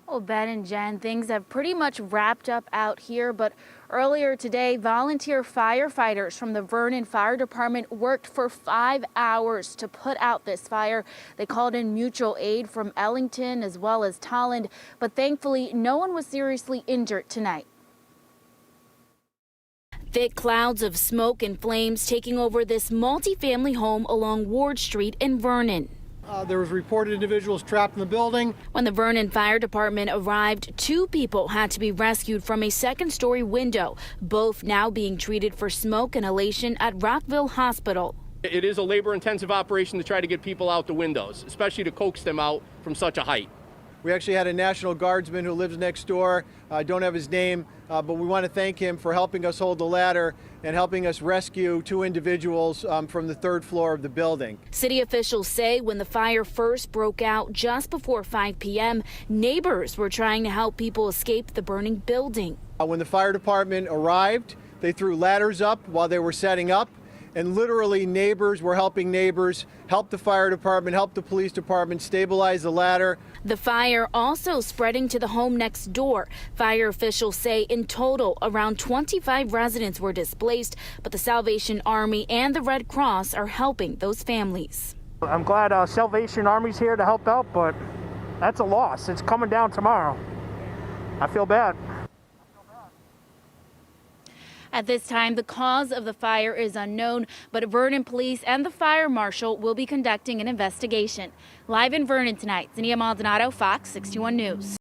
Well, Ben and Jen, things have pretty much wrapped up out here, but earlier today, volunteer firefighters from the Vernon Fire Department worked for 5 hours to put out this fire. They called in mutual aid from Ellington as well as Tolland, but thankfully no one was seriously injured tonight. Thick clouds of smoke and flames taking over this multi-family home along Ward Street in Vernon. There was reported individuals trapped in the building. When the Vernon Fire Department arrived, 2 people had to be rescued from a second-story window, both now being treated for smoke inhalation at Rockville Hospital. It is a labor-intensive operation to try to get people out the windows, especially to coax them out from such a height. We actually had a National Guardsman who lives next door. I don't have his name, but we want to thank him for helping us hold the ladder and helping us rescue 2 individuals from the 3rd floor of the building. City officials say when the fire first broke out just before 5 p.m., neighbors were trying to help people escape the burning building. When the fire department arrived, they threw ladders up while they were setting up. And literally neighbors were helping neighbors, help the fire department, help the police department stabilize the ladder. The fire also spreading to the home next door. Fire officials say in total around 25 residents were displaced, but the Salvation Army and the Red Cross are helping those families. I'm glad Salvation Army's here to help out, but that's a loss. It's coming down tomorrow. I feel bad. At this time, the cause of the fire is unknown, but Vernon Police and the fire marshal will be conducting an investigation. Live in Vernon tonight, Zinnia Maldonado, Fox 61 News.